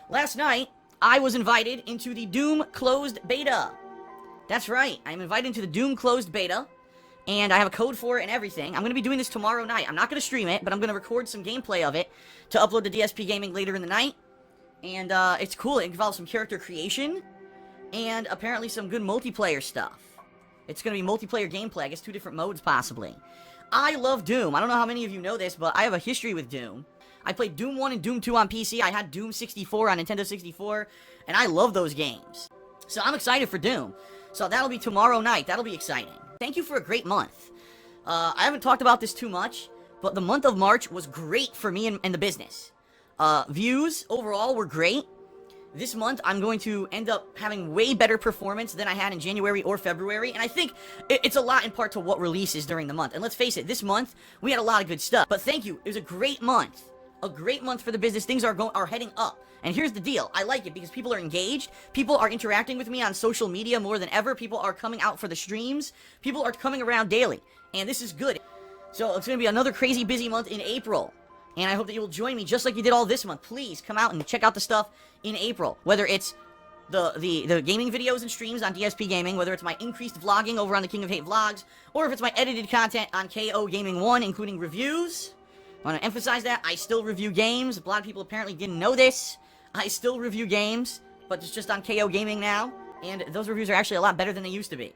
last night, I was invited into the Doom closed beta. That's right, I'm invited into the Doom closed beta, and I have a code for it and everything. I'm going to be doing this tomorrow night. I'm not going to stream it, but I'm going to record some gameplay of it to upload to DSP Gaming later in the night. And it's cool. It involves some character creation and apparently some good multiplayer stuff. It's going to be multiplayer gameplay. I guess 2 different modes possibly. I love Doom. I don't know how many of you know this, but I have a history with Doom. I played Doom 1 and Doom 2 on PC. I had Doom 64 on Nintendo 64, and I love those games. So I'm excited for Doom. So that'll be tomorrow night. That'll be exciting. Thank you for a great month. I haven't talked about this too much, but the month of March was great for me and the business. Views overall were great. This month, I'm going to end up having way better performance than I had in January or February, and I think it's a lot in part to what releases during the month. And let's face it, this month, we had a lot of good stuff. But thank you. It was a great month. A great month for the business. Things are heading up. And here's the deal. I like it because people are engaged. People are interacting with me on social media more than ever. People are coming out for the streams. People are coming around daily. And this is good. So it's going to be another crazy busy month in April. And I hope that you will join me just like you did all this month. Please come out and check out the stuff in April. Whether it's the gaming videos and streams on DSP Gaming, whether it's my increased vlogging over on the King of Hate Vlogs, or if it's my edited content on KO Gaming 1, including reviews. I want to emphasize that I still review games. A lot of people apparently didn't know this. I still review games, but it's just on KO Gaming now. And those reviews are actually a lot better than they used to be.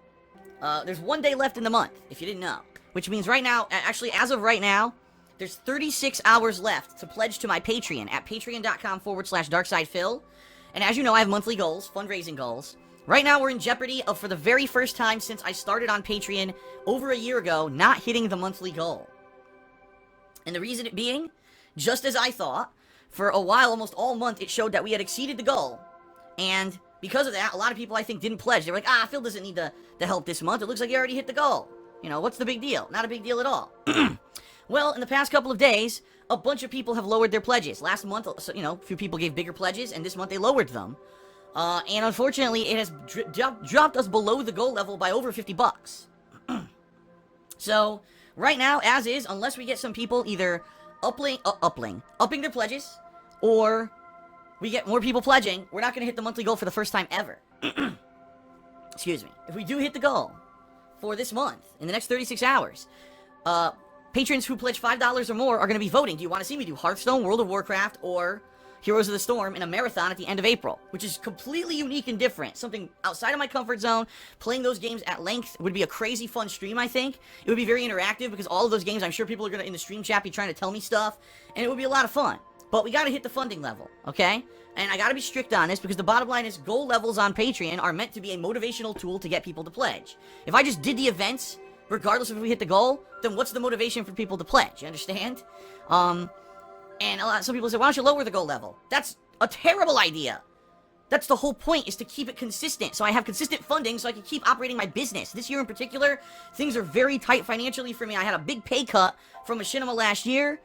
There's 1 day left in the month, if you didn't know. Which means right now, actually as of right now, there's 36 hours left to pledge to my Patreon at patreon.com/darksidephil. And as you know, I have monthly goals, fundraising goals. Right now, we're in jeopardy of, for the very first time since I started on Patreon over a year ago, not hitting the monthly goal. And the reason it being, just as I thought, for a while, almost all month, it showed that we had exceeded the goal. And because of that, a lot of people, I think, didn't pledge. They were like, Phil doesn't need the help this month. It looks like he already hit the goal. You know, what's the big deal? Not a big deal at all. Well, in the past couple of days, a bunch of people have lowered their pledges. Last month, so, you know, a few people gave bigger pledges, and this month they lowered them. And unfortunately, it has dropped us below the goal level by over 50 bucks. So, right now, as is, unless we get some people either upping their pledges, or we get more people pledging, we're not going to hit the monthly goal for the first time ever. Excuse me. If we do hit the goal for this month, in the next 36 hours, patrons who pledge $5 or more are going to be voting. Do you want to see me do Hearthstone, World of Warcraft, or Heroes of the Storm in a marathon at the end of April? Which is completely unique and different. Something outside of my comfort zone. Playing those games at length would be a crazy fun stream, I think. It would be very interactive because all of those games, I'm sure people are going to, in the stream chat, be trying to tell me stuff. And it would be a lot of fun. But we got to hit the funding level, okay? And I got to be strict on this because the bottom line is goal levels on Patreon are meant to be a motivational tool to get people to pledge. If I just did the events, regardless of if we hit the goal, then what's the motivation for people to pledge? You understand? And some people say, why don't you lower the goal level? That's a terrible idea. That's the whole point, is to keep it consistent. So I have consistent funding so I can keep operating my business. This year in particular, things are very tight financially for me. I had a big pay cut from Machinima last year.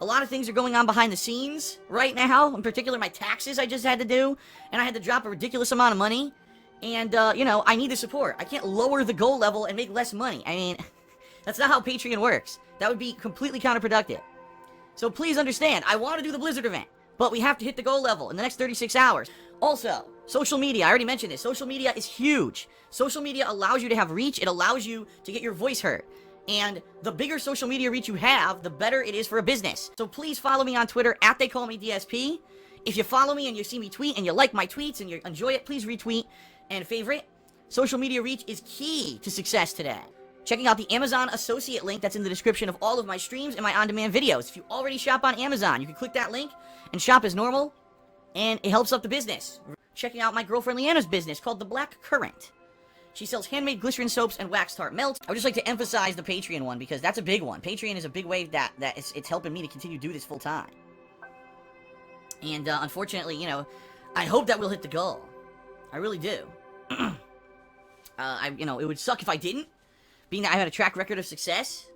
A lot of things are going on behind the scenes right now. In particular, my taxes I just had to do. And I had to drop a ridiculous amount of money. And, you know, I need the support. I can't lower the goal level and make less money. I mean, that's not how Patreon works. That would be completely counterproductive. So please understand, I want to do the Blizzard event, but we have to hit the goal level in the next 36 hours. Also, social media. I already mentioned this. Social media is huge. Social media allows you to have reach. It allows you to get your voice heard. And the bigger social media reach you have, the better it is for a business. So please follow me on Twitter at TheyCallMeDSP. If you follow me and you see me tweet and you like my tweets and you enjoy it, please retweet and favorite. Social media reach is key to success today. Checking out the Amazon Associate link that's in the description of all of my streams and my on-demand videos. If you already shop on Amazon, you can click that link and shop as normal, and it helps up the business. Checking out my girlfriend Leanna's business called The Black Current. She sells handmade glycerin soaps and wax tart melts. I would just like to emphasize the Patreon one because that's a big one. Patreon is a big way that it's helping me to continue to do this full time. And unfortunately, you know, I hope that we'll hit the goal. I really do. You know, it would suck if I didn't, being that I had a track record of success.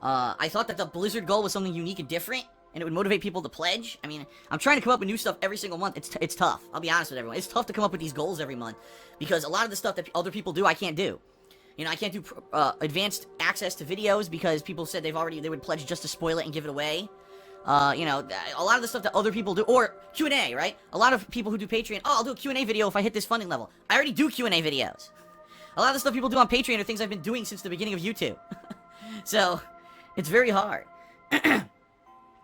I thought that the Blizzard goal was something unique and different, and it would motivate people to pledge. I mean, I'm trying to come up with new stuff every single month. It's tough. I'll be honest with everyone. It's tough to come up with these goals every month, because a lot of the stuff that other people do, I can't do. You know, I can't do advanced access to videos because people said they would pledge just to spoil it and give it away. You know, a lot of the stuff that other people do, or Q&A, right? A lot of people who do Patreon, oh, I'll do a Q&A video if I hit this funding level. I already do Q&A videos. A lot of the stuff people do on Patreon are things I've been doing since the beginning of YouTube. So, it's very hard.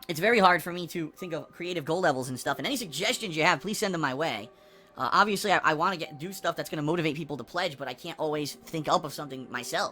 It's very hard for me to think of creative goal levels and stuff, and any suggestions you have, please send them my way. Obviously, I want to do stuff that's going to motivate people to pledge, but I can't always think up of something myself.